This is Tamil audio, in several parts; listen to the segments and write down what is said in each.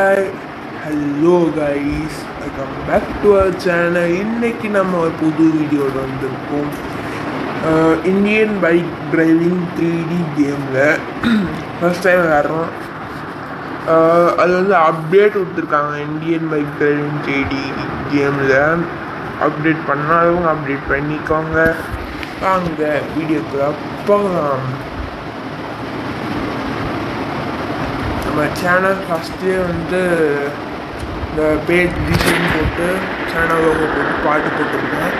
Hello guys, welcome back to our channel. இன்னைக்கு நம்ம ஒரு புது வீடியோட வந்திருக்கோம். இந்தியன் பைக் டிரைவிங் 3D கேமில் ஃபர்ஸ்ட் டைம் விளாட்றோம். அது வந்து அப்டேட் கொடுத்துருக்காங்க. இந்தியன் பைக் டிரைவிங் 3D கேமில் அப்டேட் பண்ணாதவங்க அப்டேட் பண்ணிக்கோங்க. வாங்க வீடியோக்குள்ள போகலாம். நம்ம சேனல் ஃபஸ்ட்டே வந்து இந்த பேஜ் டிசைன் போட்டு சேனல் லோகோ போட்டு பாட்டு போட்டிருக்கேன்.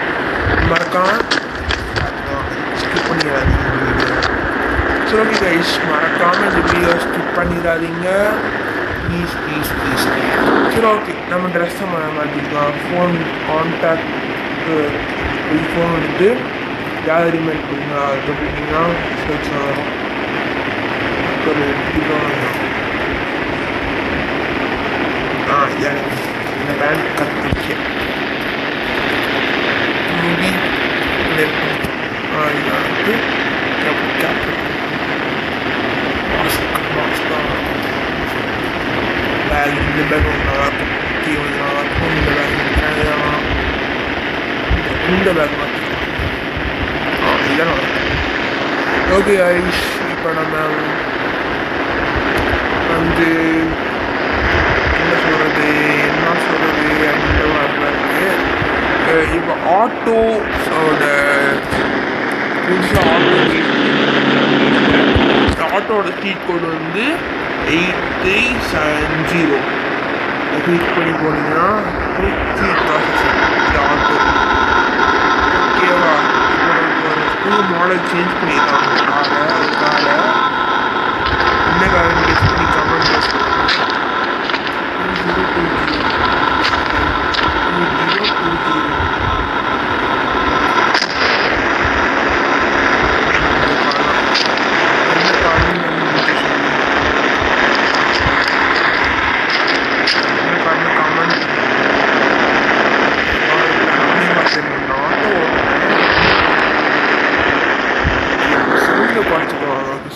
மறக்காம ஸ்கிப் பண்ணிடாதீங்க வீடியோ. சரி ஓகே கைஸ், மறக்காமல் இந்த வீடியோ ஸ்கிப் பண்ணிடாதீங்க ப்ளீஸ் ப்ளீஸ் ப்ளீஸ். சரி ஓகே, நம்ம ட்ரெஸ்ஸை மாற்றிக்கலாம். ஃபோன் கான்டாக்ட் ஃபோன் எடுத்து கேலரி மேட் கொடுங்க. அது போட்டிங்கன்னா சர்ச் வரும். ஒரு இந்த பேண்ட் கற்றுக்க முடி இதில் வந்து பேக் இந்த பேக் ஒன்று நல்லாயிருக்கும். டீ ஒன்று நல்லாயிருக்கும். இந்த பேக் இந்த பேக் மாற்றிக்கலாம். இதான் நல்லாயிருக்கும். ஓகே ஐஷ், இப்போ நம்ம வந்து என்ன சொல்கிறது அப்படின்ற மாதிரி இருக்குது. இப்போ ஆட்டோட புதுசாக ஆட்டோட ஸ்ட்ரீட் கோடு வந்து 8370. கிளிக் பண்ணி போனீங்கன்னா ஆட்டோ ஓகேவா. இப்போ புது மாடல் சேஞ்ச் பண்ணியிருக்காங்க. அதுக்காக என்ன காரணம் கெஸ் பண்ணி கமெண்ட்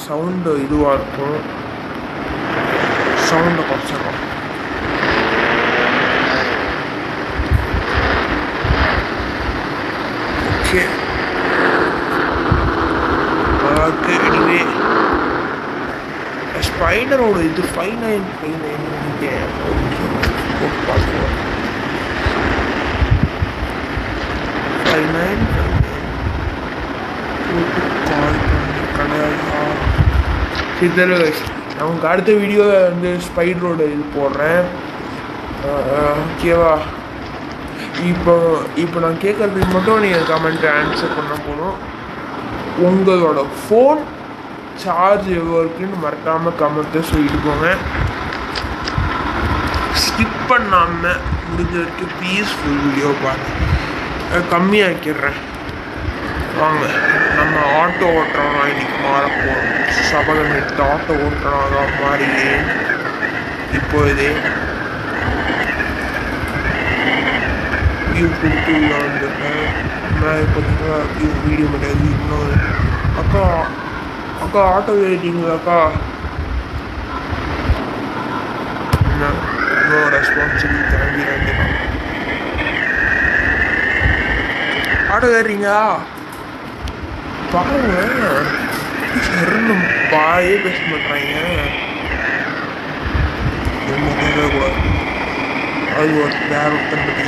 சவுண்டு இதுவாக இருக்கும். சவுண்டை குறைச்சிடலாம். Okay okay. எனிவே ஸ்பைடரோட இது 5959 நினைக்கிறேன். ஓகே பார்க்கலாம். 5959 கால் பண்ணி கிடையாதா? சரி, நமக்கு அடுத்த வீடியோ வந்து ஸ்பைடரோட இது போடுறேன். ஓகேவா. இப்போ நான் கேட்குறதுக்கு மட்டும் நீங்கள் கமெண்ட்டை ஆன்சர் பண்ண போகணும். உங்களோட ஃபோன் சார்ஜ் எவ்வளோ இருக்குன்னு மறக்காமல் கமெண்ட்டை சொல்லிட்டு போங்க. ஸ்கிப் பண்ணாமல் முடிஞ்ச வரைக்கும் பீஸ்ஃபுல் வீடியோ பாருங்கள். கம்மியாக்கிடுறேன். வாங்க நம்ம ஆட்டோ ஓட்டுறோம். இன்னைக்கு மாறப்போம். சபதம் எடுத்து ஆட்டோ ஓட்டுறோம். மாறியே இப்போ இதே வியூ கொடுத்து உள்ள வந்துட்டேன். நான் பார்த்தீங்கன்னா வீடியோ கிடையாது. இன்னும் அக்கா அக்கா ஆட்டோ ஏறிட்டீங்களாக்கா? என்ன இன்னும் ரெஸ்பான்சிபிலிட்டி கிளம்பி வேண்டியதான். ஆட்டோ ஏறிங்களா? பாருங்க, சரணம் பாயே பேச மாட்டாங்க. என்ன கேட்கக்கூடாது. அது ஒரு வேற ஒருத்தன் பற்றி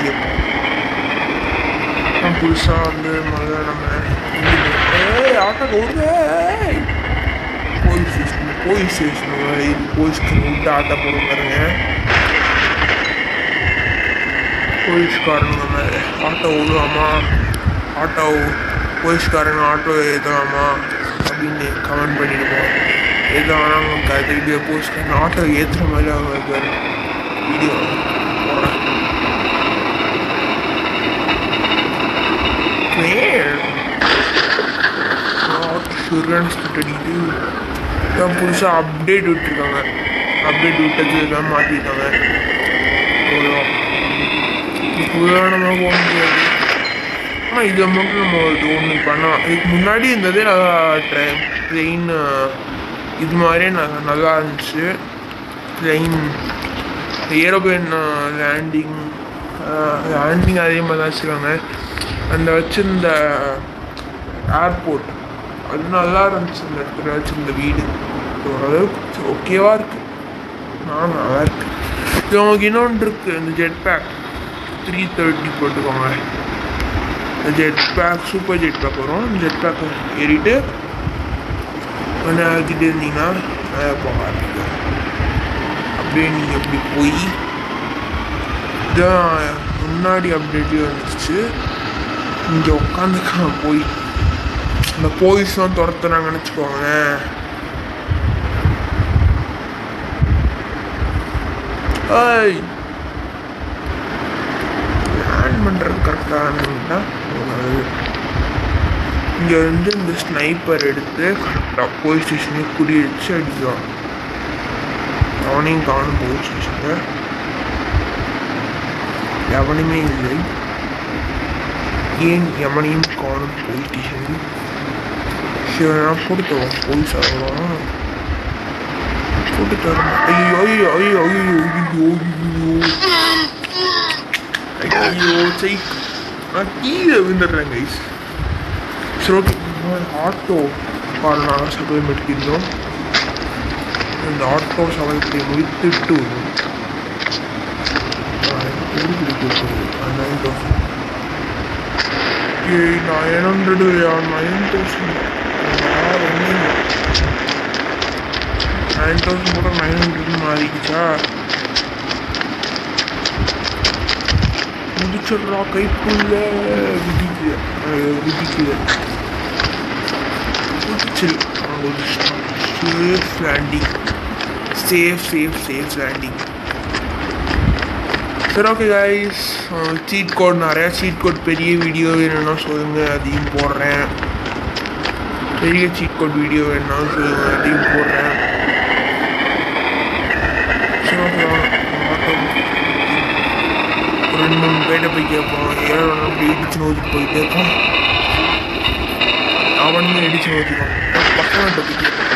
புதுசாக வந்து முதல்ல நம்ம ஆட்டோ ஓடுங்க. போலீஸ் ஸ்டேஷன் போலீஸ்க்கு விட்டு ஆட்டோ போட பாருங்க. போலீஸ்காரங்க மேலே ஆட்டோ ஓடுவாமா? ஆட்டோ போலீஸ்காரங்க ஆட்டோ ஏற்றலாமா அப்படின்னு கமெண்ட் பண்ணிடுவோம். எது ஆனால் நமக்கு அது வீடியோ போலீஸ்காரன் ஆட்டோ ஏற்றுற மாதிரி அவங்க வீடியோ போடுறேன். புதுசாக அப்டேட் விட்டுருக்காங்க. அப்டேட் விட்டது தான் மாற்றிருக்காங்க. உதாரணமாக போக முடியாது. ஆனால் இதை மட்டும் நம்ம ஒன்று பண்ணலாம். இதுக்கு முன்னாடி இருந்ததே நல்லா ட்ரெயின் இது மாதிரியே நல்லா இருந்துச்சு. ட்ரெயின் ஏரோப்ளேன் லேண்டிங் அதே மாதிரி தான் வச்சுருக்காங்க. அந்த வச்சுருந்த ஏர்போர்ட் அது நல்லா இருந்துச்சு. அந்த இடத்துல வச்சுருந்த வீடு ஓரளவுக்கு ஓகேவாக இருக்குது. நல்லா இருக்குது. இது உங்களுக்கு இன்னொன்று இருக்குது. இந்த ஜெட் பேக் 330 போட்டுக்கோங்க. இந்த jet pack super jet pack வரும். ஜெட் பேக் ஏறிட்டு ஆகிட்டே இருந்தீங்கன்னா போக அப்படியே நீங்கள் இப்படி போய் இதான் முன்னாடி அப்டேட்டே வந்துச்சு. இங்கே உட்காந்துக்காம போய் இந்த போலீஸ்லாம் துரத்துறாங்கன்னு வச்சுக்கோங்களேன். லேண்ட் பண்ணுறது கரெக்டாக இங்கே வந்து இந்த ஸ்னைப்பர் எடுத்து கரெக்டாக போலீஸ் ஸ்டேஷனே குறியடிச்சு அடிக்கலாம். அவனையும் காணும் போலீஸ் ஸ்டேஷனில் எவனுமே இல்லை. ஏன் எவனையும் காணும் போலீஸ் ஸ்டேஷன்? சிவனா போட்டு தரோம் போலீஸ் ஆகலாம் போட்டு தரோம். ஐயோ ஐயோ ஐயோ ஐயோ ஐயோ ஐயோ செய் நான் கீழே விழுந்துடுறேன் கைஸ். சரி ஓகே, ஆட்டோ காரணமாக சபை முடிக்கின்றோம். இந்த ஆட்டோ சபையை முடித்துட்டு 9,000 கூட 900 மாறிக்கிச்சா? முடிச்சிடுறா கைக்குள்ள விதிக்குது. சரி சேஃப் லேண்டிங் சேஃப் லேண்டிங். சரி ஓகே கைஸ், சீட் கோட் நிறையா சீட் கோட் பெரிய வீடியோ வேணும்னா சொல்லுங்கள், அதையும் போடுறேன். பெரிய சீட் கோட் வீடியோ வேணும்னாலும் சொல்லுங்கள், அதையும் போடுறேன். சரி ஓகே, ஒரு 2-3 பேட்டை போய் கேட்போம். ஏழு அப்படி இடிச்சு நோக்கி போயிட்டே இருக்கோம். அவனுமே இடிச்சு நோக்கிடுவான். பசங்கள்கிட்ட போய் கேட்போம்,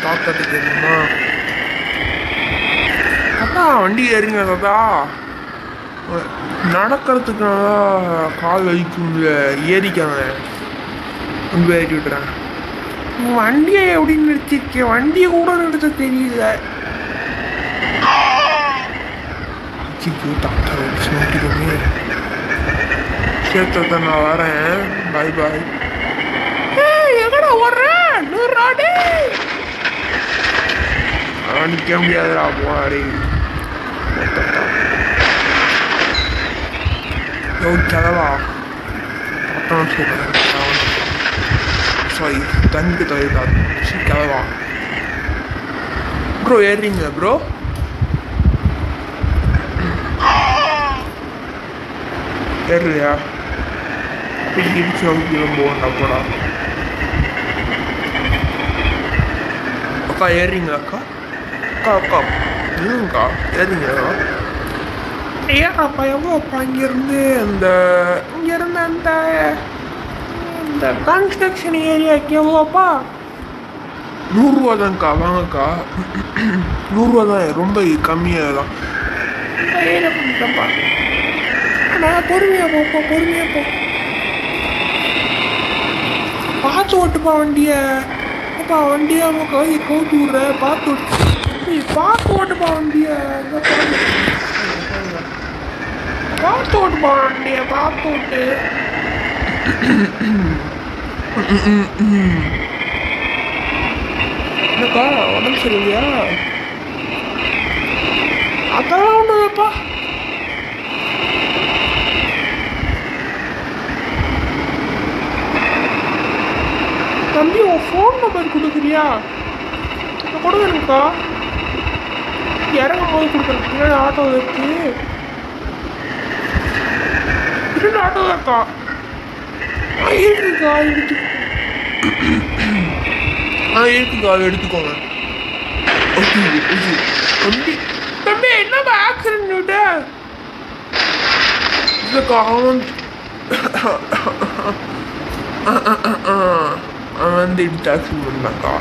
தாத்தாட்ட கேட்போமா, தாத்தா வண்டி ஏறிங்க தாத்தா, நடக்கிறதுக்கு கால் வலிக்கும்ல, ஏறிக்காங்க. கொண்டு போய் ஏற்றி விட்டுறாங்க. வண்டியை எப்படி நிறுத்திருக்கேன், வண்டியை கூட நிறுத்த தெரியல. தாத்தா வச்சு நோக்கிடுமே. சரி தாத்தா நான் வரேன், பாய் பாய். எங்கடா ஓடுறேன், நிற்க முடியாதுடா போனாடி. கிளவா அத்தான் சொல்கிறேன். சாரி தங்கு தவிர கிளவா ப்ரோ ஏறிங்க ப்ரோ. ஏறலையா? இடிச்சு அவங்க போகண்டா போடா. அக்கா ஏறிங்களா? அக்கா அக்கா அக்கா இல்லைங்கக்கா ஏறிங்களா? ஏறாப்பா எவ்வளோப்பா? இங்கேருந்து அந்த இந்த கன்ஸ்ட்ரக்ஷன் ஏரியாவுக்கு எவ்வளோப்பா? 100 ரூபா தான்க்கா. வாங்கக்கா, 100 ரூபா தான், ரொம்ப கம்மியாக தான். ஏரியா பண்ணிட்டேன்ப்பா. நான் பொறுமையாக போப்பா, பொறுமையாக போ. பார்த்து ஓட்டுப்பா வண்டியை. அப்பா வண்டியை கையை கவுத்து விட்ற, பார்த்து ஓட்டுப்பா வண்டியை. பார்த்து ஓட்டுப்பா வண்டியை, பார்த்து ஓட்டு. என்னக்கா உடம்பு சரியில்லையா? அதெல்லாம் ஒன்றுப்பா. தம்பி உன் ஃபோன் நம்பர் கொடுக்குறியா? கொடுக்குறேங்க்கா, இறங்கும் போது கொடுக்குறேன். பின்னாடி ஆட்டோ இருக்கு, பின்னாடி ஆட்டோ இருக்கா? இருக்குக்கா, இருக்குக்கா, எடுத்துக்கோங்க. தம்பி தம்பி என்னப்பா ஆக்சிடென்ட் விட்ட? இல்லைக்கா அவன் வந்து எடுத்து ஆக்சிடென்ட் பண்ணாக்கா.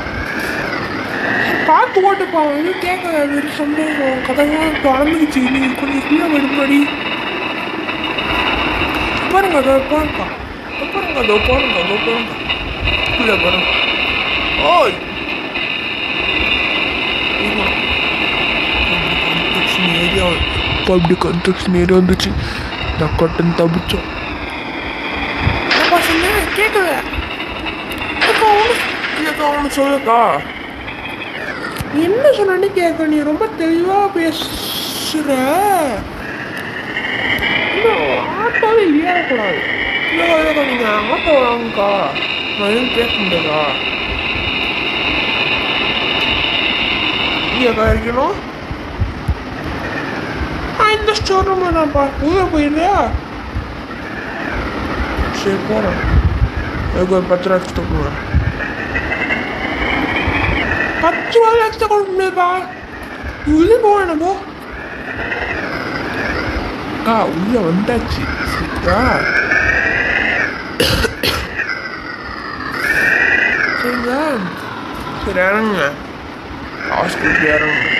பார்த்து ஓட்டுப்பா வந்து கேட்க வெறும் சந்தோஷம் கதைலாம் தொடர்ந்துச்சு நீ கொஞ்சம் கீழே விடுபடி பாருங்க அதோ பாருங்க பாருங்க அதோ பாருங்க கீழே பாருங்க ஓய் ஏரியா இப்போ அப்படி கன்ஸ்ட்ரக்ஷன் ஏரியா வந்துச்சு டக்கட்டன் தப்பிச்சோம் கேட்கல ஒன்று சொல்லுக்கா என்ன சொன்னு கேட்க நீ ரொம்ப தெளிவா பேசுற ஆட்டோவே ஏறக்கூடாது இல்லை நீங்க ஆட்டோ வாங்கக்கா நான் எதுவும் பேச முடியாதா நீக்கா இருக்கணும் இந்த ஸ்டோர் ரூம்ல நான் உள்ள போயிருந்தா சரி போறேன் எனக்கு ஒரு 10 ரூபா எக்ஸ்ட்ரா கொடுங்க 10 ரூபா எக்ஸ்ட்ரா கொடுக்க முடியாதுப்பா உள்ள போவேன் போ உள்ள வந்தாச்சு சரிங்களா சரிங்களா சரி இறங்குங்க ஹாஸ்பிட்டல் இறங்குங்க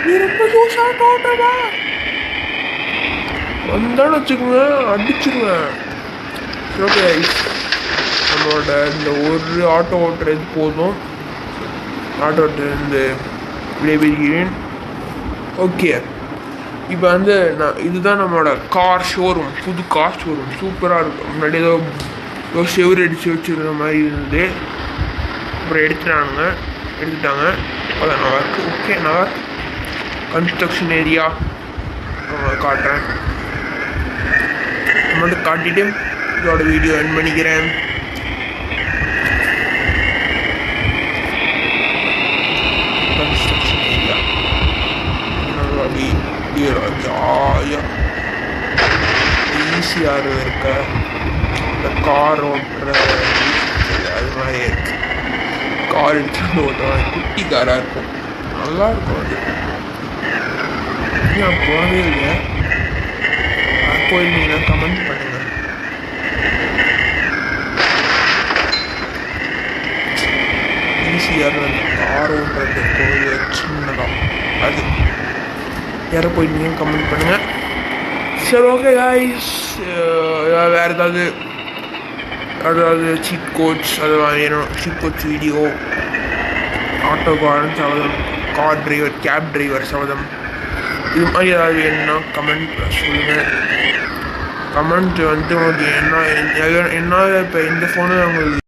நீ ரொம்ப ஜூஸாக ஓட்டுறவா வந்தான்னு வச்சுக்கோங்க அடிச்சிருவேன் ஓகே நம்மளோட இந்த ஒரு ஆட்டோ ஓட்டுறது போதும் ஆட்டோ ஓட்டுறது விடைபெறுகிறேன் ஓகே இப்போ வந்து நான் இதுதான் நம்மளோட கார் ஷோரூம் புது கார் ஷோரூம் சூப்பராக இருக்கும் முன்னாடி ஏதோ செவுரு அடித்து வச்சுருந்த மாதிரி இருந்தது அப்புறம் எடுத்துட்டாங்க அதான் நல்லா இருக்குது ஓகே நல்லா கன்ஸ்ட்ரக்ஷன் ஏரியா காட்டுறேன் மட்டும் காட்டிட்டு இதோட வீடியோ எண்ட் பண்ணிக்கிறேன் கன்ஸ்ட்ரக்ஷன் ஏரியா நல்லா ஜாலியாக ஈஸியாக இருக்க இந்த கார் ஓட்டுற அது மாதிரி இருக்கு கார் எடுத்துட்டு ஓட்டுவாங்க குட்டி காராக இருக்கும் நல்லா இருக்கும் அது நான் போகவே இல்லை போயிருந்தீங்கன்னா கமெண்ட் பண்ணுங்க ஈஸியாக அந்த கார் ஓட்டுறது கோயில் சின்னதாக அது யாரும் போயிருந்தீங்க கமெண்ட் பண்ணுங்க சரி ஓகே காய்ஸ் வேறு ஏதாவது சீட் கோச் அதெல்லாம் வேணும் சீட் கோச் வீடியோ ஆட்டோ காரன் சபதம் கார் டிரைவர் கேப் டிரைவர் சபதம் இது மாதிரி ஏதாவது வேணும்னா கமெண்ட் சொல்லுங்கள் கமெண்ட் வந்து உங்களுக்கு என்ன இப்போ இந்த ஃபோனு உங்களுக்கு